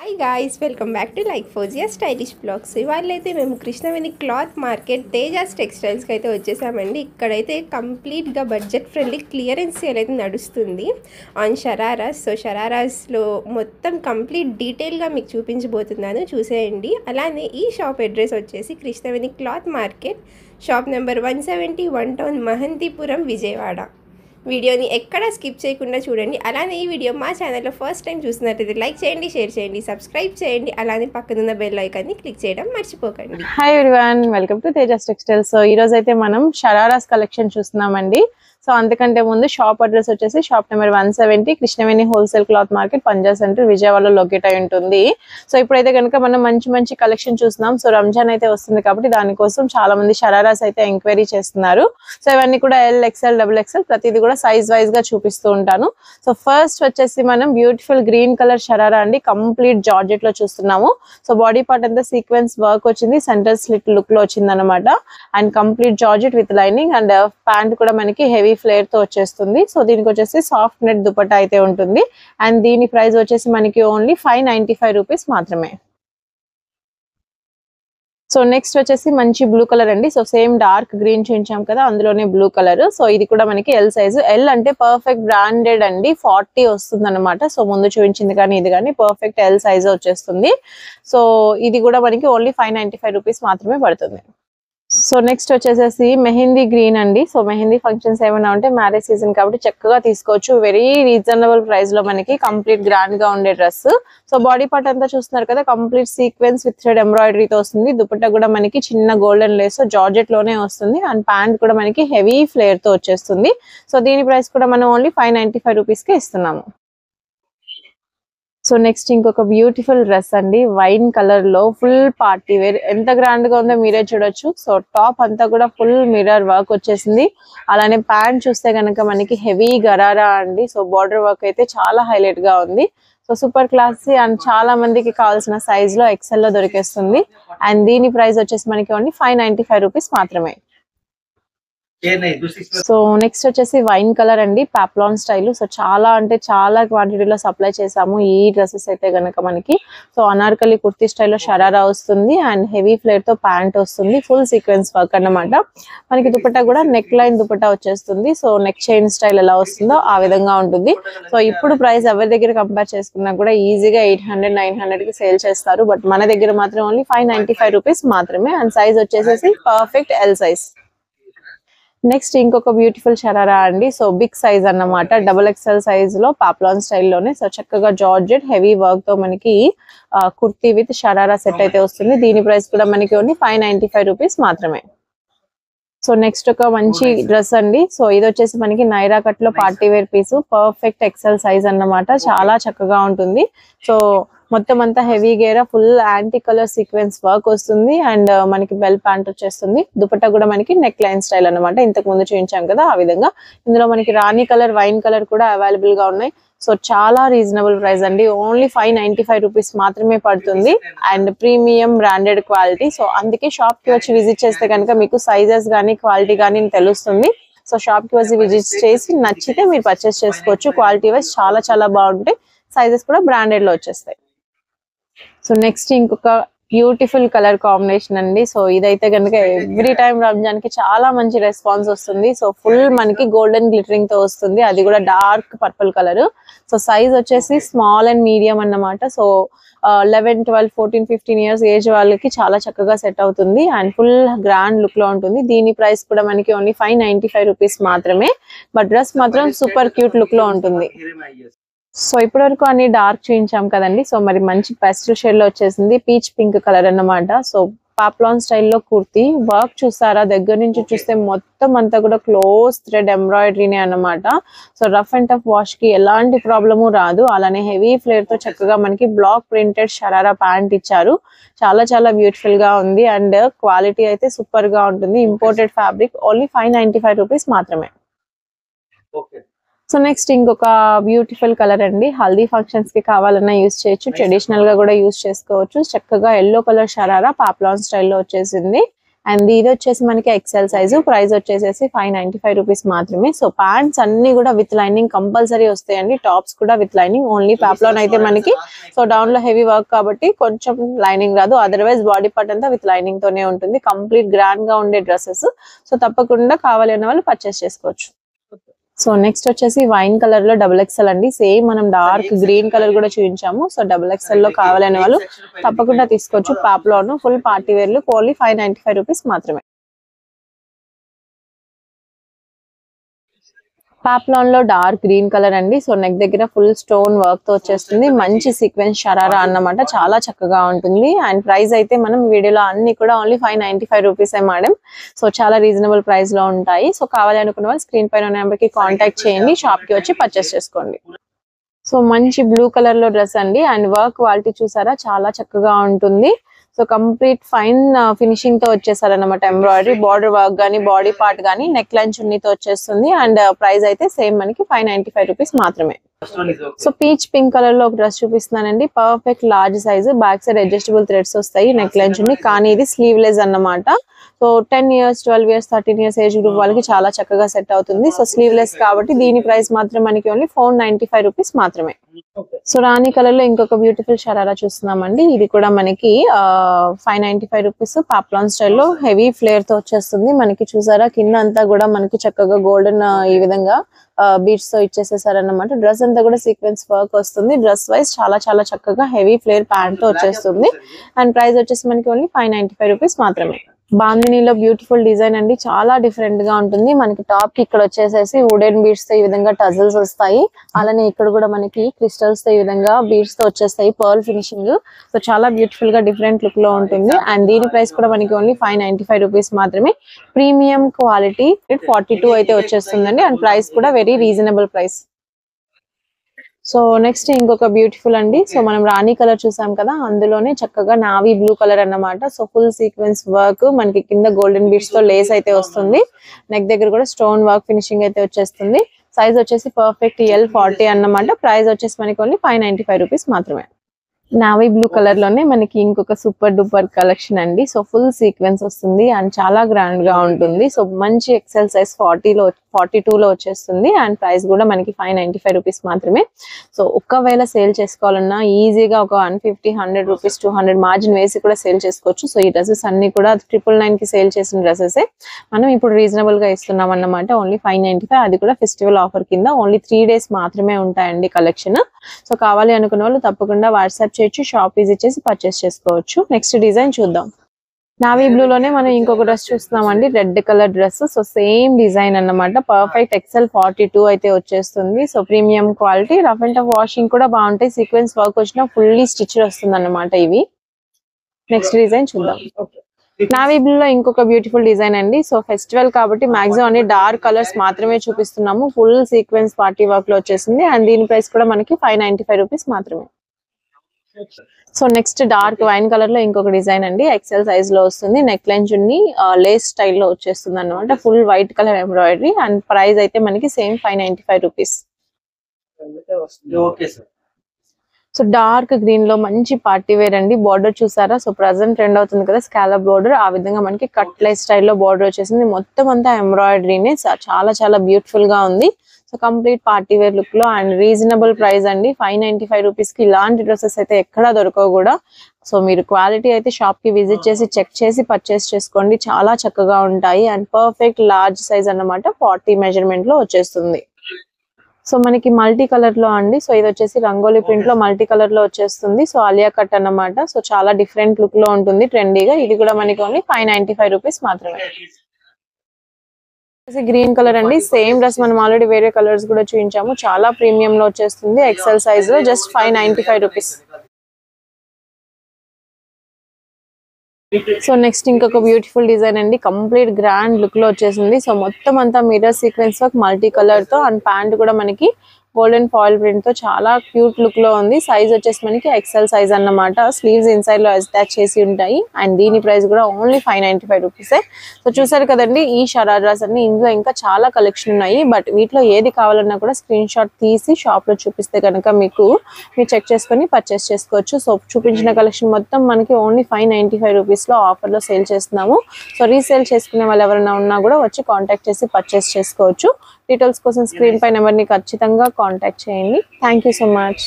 Hi guys, welcome back to like Fozia stylish vlogs. ఇవాళైతే మేము Krishnaveni cloth market Tejas టెక్స్టైల్స్కి అయితే వచ్చేసామండి. ఇక్కడైతే కంప్లీట్గా బడ్జెట్ ఫ్రెండ్లీ క్లియరెన్స్ సేల్ అయితే నడుస్తుంది ఆన్ షరారాస్. సో షరారాస్లో మొత్తం కంప్లీట్ డీటెయిల్గా మీకు చూపించబోతున్నాను, చూసేయండి. అలానే ఈ షాప్ అడ్రస్ వచ్చేసి Krishnaveni cloth market, shop number 170, 1 town, Mahantipuram, Vijayawada. వీడియోని ఎక్కడ స్కిప్ చేయకుండా చూడండి. అలానే ఈ వీడియో మా ఛానల్లో ఫస్ట్ టైం చూసినట్లయితే లైక్ చేయండి, షేర్ చేయండి, సబ్స్క్రైబ్ చేయండి. అలానే పక్కనున్న బెల్ ఐకాన్ని క్లిక్ చేయడం మర్చిపోకండి. Hi everyone, welcome to Tejas textiles. So ఈ రోజు అయితే మనం షరారాస్ కలెక్షన్ చూస్తున్నామండి. సో అంతకంటే ముందు షాప్ అడ్రస్ వచ్చేసి shop number 170, Krishnaveni wholesale cloth market, Panja centre, విజయవాడలో లొకేట్ అయి ఉంటుంది. సో ఇప్పుడైతే కనుక మనం మంచి కలెక్షన్ చూస్తున్నాం. సో రంజాన్ అయితే వస్తుంది కాబట్టి దానికోసం చాలా మంది షరారాస్ అయితే ఎంక్వైరీ చేస్తున్నారు. సో ఇవన్నీ కూడా ఎల్, ఎక్స్ఎల్, డబుల్ ఎక్స్ఎల్ ప్రతిదీ కూడా సైజ్ వైజ్ గా చూపిస్తూ ఉంటాను. సో ఫస్ట్ వచ్చేసి మనం బ్యూటిఫుల్ గ్రీన్ కలర్ షరారా అండి, కంప్లీట్ జార్జెట్ లో చూస్తున్నాము. సో బాడీ పార్ట్ అంతా సీక్వెన్స్ వర్క్ వచ్చింది, సెంటర్ స్లిట్ లుక్ లో వచ్చింది అనమాట. And complete georgette with lining and pant కూడా మనకి హెవీ ఫ్లేర్ తో వచ్చేస్తుంది. సో దీనికి వచ్చేసి సాఫ్ట్ నెట్ దుపట్టా అయితే ఉంటుంది. అండ్ దీని ప్రైస్ వచ్చేసి మనకి ఓన్లీ 595 రూపీస్ మాత్రమే. సో నెక్స్ట్ వచ్చేసి మంచి బ్లూ కలర్ అండి. సో సేమ్ డార్క్ గ్రీన్ చూపించాం కదా, అందులోనే బ్లూ కలర్. సో ఇది కూడా మనకి ఎల్ సైజు. ఎల్ అంటే పర్ఫెక్ట్ బ్రాండెడ్ అండి, 40 వస్తుంది అనమాట. సో ముందు చూపించింది కానీ ఇది కానీ పర్ఫెక్ట్ ఎల్ సైజ్ వచ్చేస్తుంది. సో ఇది కూడా మనకి ఓన్లీ 595 రూపీస్ మాత్రమే పడుతుంది. సో నెక్స్ట్ వచ్చేసేసి మెహందీ గ్రీన్ అండి. సో మెహందీ ఫంక్షన్స్ ఏమైనా ఉంటే మ్యారేజ్ సీజన్ కాబట్టి చక్కగా తీసుకోవచ్చు. వెరీ రీజనబుల్ ప్రైస్ లో మనకి కంప్లీట్ గ్రాండ్ గా ఉండే డ్రెస్. సో బాడీ పార్ట్ అంతా చూస్తున్నారు కదా, కంప్లీట్ సీక్వెన్స్ విత్ థ్రెడ్ ఎంబ్రాయిడరీతో వస్తుంది. దుపట్టా కూడా మనకి చిన్న గోల్డెన్ లేస్ జార్జెట్ లోనే వస్తుంది. అండ్ ప్యాంట్ కూడా మనకి హెవీ ఫ్లేర్ తో వచ్చేస్తుంది. సో దీని ప్రైస్ కూడా మనం ఓన్లీ 595 రూపీస్ కి ఇస్తున్నాము. సో నెక్స్ట్ ఇంకొక బ్యూటిఫుల్ డ్రెస్ అండి, వైన్ కలర్ లో ఫుల్ పార్టీ వేర్. ఎంత గ్రాండ్ గా ఉందో మీరే చూడొచ్చు. సో టాప్ అంతా కూడా ఫుల్ మిర్రర్ వర్క్ వచ్చేసింది. అలానే ప్యాంట్ చూస్తే కనుక మనకి హెవీ గరారా అండి. సో బార్డర్ వర్క్ అయితే చాలా హైలైట్ గా ఉంది. సో సూపర్ క్లాసీ అండ్ చాలా మందికి కావాల్సిన సైజ్ లో ఎక్సెల్ లో దొరికేస్తుంది. అండ్ దీని ప్రైస్ వచ్చేసి మనకి ఓన్లీ 595 రూపీస్ మాత్రమే. సో నెక్స్ట్ వచ్చేసి వైన్ కలర్ అండి, పాప్లాన్ స్టైల్. సో చాలా అంటే చాలా క్వాంటిటీలో సప్లై చేసాము ఈ డ్రెస్సెస్ అయితే గనక మనకి. సో అనార్కలి కుర్తీ స్టైల్లో షరారా వస్తుంది అండ్ హెవీ ఫ్లేర్ తో ప్యాంట్ వస్తుంది, ఫుల్ సీక్వెన్స్ వర్క్ అన్నమాట. మనకి దుపట్టా కూడా నెక్ లైన్ దుపట్టా వచ్చేస్తుంది. సో నెక్ చైన్ స్టైల్ ఎలా వస్తుందో ఆ విధంగా ఉంటుంది. సో ఇప్పుడు ప్రైస్ ఎవరి దగ్గర కంపేర్ చేసుకున్నా కూడా ఈజీగా 800, 900 కి సేల్ చేస్తారు. బట్ మన దగ్గర మాత్రం ఓన్లీ 595 రూపీస్ మాత్రమే. అండ్ సైజ్ వచ్చేసేసి పర్ఫెక్ట్ ఎల్ సైజ్. నెక్స్ట్ ఇంకొక బ్యూటిఫుల్ షరారా అండి. సో బిగ్ సైజ్ అన్నమాట, డబుల్ ఎక్స్ఎల్ సైజ్ లో పాప్లాన్ స్టైల్లోనే. సో చక్కగా జార్జెట్ హెవీ వర్క్ తో మనకి కుర్తీ విత్ షరారా సెట్ అయితే వస్తుంది. దీని ప్రైస్ కూడా మనకి ఓన్లీ 595 రూపీస్ మాత్రమే. సో నెక్స్ట్ ఒక మంచి డ్రెస్ అండి. సో ఇది వచ్చేసి మనకి నైరా కట్ లో party wear piece, perfect XL size అన్నమాట. చాలా చక్కగా ఉంటుంది. సో మొత్తం అంతా హెవీ గేరా, full anti colour sequence work వస్తుంది. అండ్ మనకి బెల్ ప్యాంట్ వచ్చేస్తుంది. దుపట్టా కూడా మనకి నెక్ లైన్ స్టైల్ అనమాట, ఇంతకు ముందు చూపించాం కదా ఆ విధంగా. ఇందులో మనకి రాణి కలర్, వైన్ కలర్ కూడా అవైలబుల్ గా ఉన్నాయి. సో చాలా రీజనబుల్ ప్రైస్ అండి, ఓన్లీ 595 రూపీస్ మాత్రమే పడుతుంది. And premium branded quality. So అందుకే షాప్ కి వచ్చి విజిట్ చేస్తే కనుక మీకు సైజెస్ కానీ క్వాలిటీ కానీ తెలుస్తుంది. సో షాప్ కి వచ్చి విజిట్ చేసి నచ్చితే మీరు పర్చేస్ చేసుకోవచ్చు. క్వాలిటీ వైజ్ చాలా బాగుంటాయి, సైజెస్ కూడా బ్రాండెడ్ లో వచ్చేస్తాయి. సో నెక్స్ట్ ఇంకొక బ్యూటిఫుల్ కలర్ కాంబినేషన్ అండి. సో ఇదైతే కనుక ఎవ్రీ టైం రంజాన్ కి చాలా మంచి రెస్పాన్స్ వస్తుంది. సో ఫుల్ మనకి గోల్డెన్ గ్లిటరింగ్ తో వస్తుంది, అది కూడా dark purple colour. So size వచ్చేసి స్మాల్ అండ్ మీడియం అన్నమాట. సో 11, 12, 14, 15 ఇయర్స్ ఏజ్ వాళ్ళకి చాలా చక్కగా సెట్ అవుతుంది. అండ్ ఫుల్ గ్రాండ్ లుక్ లో ఉంటుంది. దీని ప్రైస్ కూడా మనకి ఓన్లీ 595 రూపీస్ మాత్రమే. బట్ డ్రెస్ మాత్రం సూపర్ క్యూట్ లుక్ లో ఉంటుంది. సో ఇప్పటి వరకు అన్ని డార్క్ చూపించాం కదండి. సో మరి మంచి పెస్టల్ షేడ్ లో వచ్చేసింది, పీచ్ పింక్ కలర్ అన్నమాట. సో పాప్లాన్ స్టైల్లో కుర్తీ వర్క్ చూసారా, దగ్గర నుంచి చూస్తే మొత్తం అంతా కూడా క్లోజ్ థ్రెడ్ ఎంబ్రాయిడరీనే అన్నమాట. So rough and tough wash కి ఎలాంటి ప్రాబ్లము రాదు. అలానే హెవీ ఫ్లేర్ తో చక్కగా మనకి బ్లాక్ ప్రింటెడ్ షరారా ప్యాంట్ ఇచ్చారు. చాలా బ్యూటిఫుల్ గా ఉంది. అండ్ క్వాలిటీ అయితే సూపర్ గా ఉంటుంది. ఇంపోర్టెడ్ ఫ్యాబ్రిక్, ఓన్లీ 595 రూపీస్ మాత్రమే. సో నెక్స్ట్ ఇంకొక బ్యూటిఫుల్ కలర్ అండి, హల్దీ ఫంక్షన్స్ కి కావాలన్నా యూస్ చేయొచ్చు, ట్రెడిషనల్ గా కూడా యూస్ చేసుకోవచ్చు. చక్కగా ఎల్లో కలర్ షరారా పాప్లాన్ స్టైల్లో వచ్చేసింది. అండ్ ఇది వచ్చేసి మనకి ఎక్సెల్ సైజు, ప్రైస్ వచ్చేసేసి 595 రూపీస్ మాత్రమే. సో ప్యాంట్స్ అన్ని కూడా విత్ లైనింగ్ కంపల్సరీ వస్తాయండి, టాప్స్ కూడా విత్ లైనింగ్. ఓన్లీ పాప్లాన్ అయితే మనకి సో డౌన్ లో హెవీ వర్క్ కాబట్టి కొంచెం లైనింగ్ రాదు, అదర్వైజ్ బాడీ పార్ట్ అంతా విత్ లైనింగ్ తోనే ఉంటుంది. కంప్లీట్ గ్రాండ్ గా ఉండే డ్రెస్సెస్. సో తప్పకుండా కావాలి అనే వాళ్ళు పర్చేస్ చేసుకోవచ్చు. సో నెక్స్ట్ వచ్చేసి వైన్ కలర్ లో XXL అండి. సేమ్ మనం డార్క్ గ్రీన్ కలర్ కూడా చూపించాము. సో XXL లో కావాలనే వాళ్ళు తప్పకుండా తీసుకోవచ్చు. పాప్లాన్ ఫుల్ పార్టీ వేర్లు ఓన్లీ 595 రూపీస్ మాత్రమే. పాప్లాన్ లో డార్క్ గ్రీన్ కలర్ అండి. సో నెక్ దగ్గర ఫుల్ స్టోన్ వర్క్ తో వచ్చేస్తుంది. మంచి సీక్వెన్స్ షరారా అన్నమాట, చాలా చక్కగా ఉంటుంది. అండ్ ప్రైస్ అయితే మనం వీడియోలో అన్ని కూడా ఓన్లీ 595 రూపీస్ మేడం. సో చాలా రీజనబుల్ ప్రైస్ లో ఉంటాయి. సో కావాలి అనుకున్న వాళ్ళు స్క్రీన్ పైన నెంబర్ కి కాంటాక్ట్ చేయండి, షాప్ కి వచ్చి పర్చేస్ చేసుకోండి. సో మంచి బ్లూ కలర్ లో డ్రెస్ అండి. అండ్ వర్క్ క్వాలిటీ చూసారా, చాలా చక్కగా ఉంటుంది. సో కంప్లీట్ ఫైన్ ఫినిషింగ్ తో వచ్చేసారనమాట. ఎంబ్రాయిడరీ, బార్డర్ వర్క్ గానీ, బాడీ పార్ట్ గానీ, నెక్ లైన్ చున్నీతో వచ్చేస్తుంది. అండ్ ప్రైస్ అయితే సేమ్ మనకి 595 రూపీస్ మాత్రమే. సో పీచ్ పింక్ కలర్ లో ఒక డ్రెస్ చూపిస్తున్నానండి. Perfect large size, back side adjustable threads వస్తాయి, నెక్ లైన్ చున్నీ. కానీ ఇది స్లీవ్లెస్ అన్నమాట. So 10 years 12 years 13 years age group వాళ్ళకి చాలా చక్కగా సెట్ అవుతుంది. సో స్లీవ్లెస్ కాబట్టి దీని ప్రైస్ మాత్రం మనకి ఓన్లీ 495 రూపీస్ మాత్రమే. సో రాణి కలర్ లో ఇంకొక బ్యూటిఫుల్ షరారా చూస్తున్నామండి. ఇది కూడా మనకి 595 రూపీస్. పాప్లాన్ స్టైల్లో హెవీ ఫ్లేర్ తో వచ్చేస్తుంది. మనకి చూసారా కింద అంతా కూడా మనకి చక్కగా గోల్డెన్ ఈ విధంగా బీడ్స్ తో ఇచ్చేసేసారన్నమాట. డ్రెస్ అంతా కూడా సీక్వెన్స్ వర్క్ వస్తుంది. డ్రెస్ వైజ్ చాలా చాలా చక్కగా హెవీ ఫ్లేర్ ప్యాంట్ తో వచ్చేస్తుంది. అండ్ ప్రైస్ వచ్చేసి మనకి ఓన్లీ 595 రూపీస్ మాత్రమే. బాందినీలో బ్యూటిఫుల్ డిజైన్ అండి, చాలా డిఫరెంట్ గా ఉంటుంది. మనకి టాప్ కి ఇక్కడ వచ్చేసేసి వుడెన్ బీడ్స్ తో ఈ విధంగా టజల్స్ వస్తాయి. అలానే ఇక్కడ కూడా మనకి క్రిస్టల్స్ తో ఈ విధంగా బీడ్స్ తో వచ్చేస్తాయి, పర్ల్ ఫినిషింగ్. సో చాలా బ్యూటిఫుల్ గా డిఫరెంట్ లుక్ లో ఉంటుంది. అండ్ దీని ప్రైస్ కూడా మనకి ఓన్లీ 595 రూపీస్ మాత్రమే. ప్రీమియం క్వాలిటీ 42 అయితే వచ్చేస్తుందండి. అండ్ ప్రైస్ కూడా very reasonable price. So next ఇంకొక బ్యూటిఫుల్ అండి. సో మనం రాణి కలర్ చూసాం కదా, అందులోనే చక్కగా నావీ బ్లూ కలర్ అన్నమాట. సో ఫుల్ సీక్వెన్స్ వర్క్, మనకి కింద గోల్డెన్ బీడ్స్ తో లేస్ అయితే వస్తుంది. నెక్ దగ్గర కూడా స్టోన్ వర్క్ ఫినిషింగ్ అయితే వచ్చేస్తుంది. సైజ్ వచ్చేసి పర్ఫెక్ట్ L40 అన్నమాట. ప్రైస్ వచ్చేసి మనకి ఓన్లీ 595 రూపీస్ మాత్రమే. నావీ బ్లూ కలర్ లోనే మనకి ఇంకొక సూపర్ డూపర్ కలెక్షన్ అండి. సో ఫుల్ సీక్వెన్స్ వస్తుంది అండ్ చాలా గ్రాండ్ గా ఉంటుంది. సో మంచి ఎక్సెల్ సైజ్ 42 లో వచ్చేస్తుంది. అండ్ ప్రైస్ కూడా మనకి 595 రూపీస్ మాత్రమే. సో ఒకవేళ సేల్ చేసుకోవాలన్నా ఈజీగా ఒక 150-100 రూపీస్ 200 మార్జిన్ వేసి కూడా సేల్ చేసుకోవచ్చు. సో ఈ డ్రెస్సెస్ అన్ని కూడా 999 కి సేల్ చేసిన డ్రెస్సెస్ మనం ఇప్పుడు రీజనబుల్ గా ఇస్తున్నాం అన్నమాట. ఓన్లీ 595, అది కూడా ఫెస్టివల్ ఆఫర్ కింద. ఓన్లీ 3 days మాత్రమే ఉంటాయండి కలెక్షన్. సో కావాలి అనుకున్న వాళ్ళు తప్పకుండా వాట్సాప్ చేయొచ్చు, షాప్ విజిట్ చేసి పర్చేస్ చేసుకోవచ్చు. నెక్స్ట్ డిజైన్ చూద్దాం. నావీ బ్లూ లోనే మనం ఇంకొక డ్రెస్ చూస్తున్నామండి, red colour dress. So same design అన్నమాట. పర్ఫెక్ట్ XL42 అయితే వచ్చేస్తుంది. So premium quality, rough and tough washing కూడా బాగుంటాయి. సీక్వెన్స్ వర్క్ వచ్చిన ఫుల్లీ స్టిచ్ వస్తుంది అన్నమాట ఇవి. నెక్స్ట్ డిజైన్ చూద్దాం. నావీ బ్లూ లో ఇంకొక బ్యూటిఫుల్ డిజైన్ అండి. సో ఫెస్టివల్ కాబట్టి మాక్సిమం అన్ని డార్క్ కలర్స్ మాత్రమే చూపిస్తున్నాము. ఫుల్ సీక్వెన్స్ పార్టీ వర్క్ లో వచ్చేసింది. అండ్ దీని ప్రైస్ కూడా మనకి 595 రూపీస్ మాత్రమే. So next dark wine colour లో ఇంకొక డిజైన్ అండి. ఎక్సెల్ సైజ్ లో వస్తుంది. నెక్ లైన్ చున్నీ లేస్ స్టైల్లో వచ్చేస్తుంది అన్నమాట. Full white colour embroidery. And price అయితే మనకి same 595 rupees. So dark green లో మంచి పార్టీ వేర్ అండి. బార్డర్ చూసారా, సో ప్రెసెంట్ ట్రెండ్ అవుతుంది కదా స్కాలప్ బార్డర్, ఆ విధంగా మనకి కట్ లైస్ స్టైల్లో బార్డర్ వచ్చేసింది. మొత్తం అంతా ఎంబ్రాయిడరీనే, చాలా చాలా బ్యూటిఫుల్ గా ఉంది. So complete party wear look లో అండ్ రీజనబుల్ ప్రైస్ అండి. 595 రూపీస్ కి ఇలాంటి డ్రెస్సెస్ అయితే ఎక్కడా దొరకవు కూడా. సో మీరు క్వాలిటీ అయితే షాప్ కి విజిట్ చేసి చెక్ చేసి పర్చేస్ చేసుకోండి, చాలా చక్కగా ఉంటాయి. అండ్ పర్ఫెక్ట్ లార్జ్ సైజ్ అన్నమాట, 40 మెజర్మెంట్ లో వచ్చేస్తుంది. సో మనకి మల్టీ కలర్ లో అండి. సో ఇది వచ్చేసి రంగోలీ ప్రింట్ లో మల్టీ కలర్ లో వచ్చేస్తుంది. సో ఆలియా కట్ అన్నమాట. సో చాలా డిఫరెంట్ లుక్ లో ఉంటుంది, ట్రెండీగా. ఇది కూడా మనకి ఓన్లీ 595 రూపీస్ మాత్రమే. గ్రీన్ కలర్ అండి. సేమ్ డ్రెస్ మనం ఆల్రెడీ వేరే కలర్స్ కూడా చూపించాము. చాలా ప్రీమియం లో వచ్చేస్తుంది. ఎక్సెల్ సైజ్ లో జస్ట్ 595 రూపీస్. సో నెక్స్ట్ ఇంకొక బ్యూటిఫుల్ డిజైన్ అండి. కంప్లీట్ గ్రాండ్ లుక్ లో వచ్చేసింది. సో మొత్తం అంతా mirror sequence work multi colour తో. అండ్ ప్యాంట్ కూడా మనకి గోల్డెన్ ఫాయిల్ ప్రింట్ తో చాలా క్యూట్ లుక్ లో ఉంది. సైజ్ వచ్చేసి మనకి ఎక్సెల్ సైజ్ అన్నమాట. స్లీవ్స్ ఇన్సైడ్ లో అటాచ్ చేసి ఉంటాయి అండ్ దీని ప్రైస్ కూడా ఓన్లీ 595 రూపీసే. సో చూసారు కదండి ఈ షరారాస్ అన్ని. ఇందులో ఇంకా చాలా కలెక్షన్ ఉన్నాయి, బట్ వీటిలో ఏది కావాలన్నా కూడా స్క్రీన్ షాట్ తీసి షాప్ లో చూపిస్తే కనుక మీరు చెక్ చేసుకొని పర్చేస్ చేసుకోవచ్చు. సో చూపించిన కలెక్షన్ మొత్తం మనకి ఓన్లీ 595 రూపీస్ లో ఆఫర్ లో సేల్ చేస్తున్నాము. సో రీసేల్ చేసుకునే వాళ్ళు ఎవరైనా ఉన్నా కూడా వచ్చి కాంటాక్ట్ చేసి పర్చేస్ చేసుకోవచ్చు. డీటెయిల్స్ కోసం స్క్రీన్ పై నెంబర్ ని ఖచ్చితంగా కాంటాక్ట్ చేయండి. Thank you so much.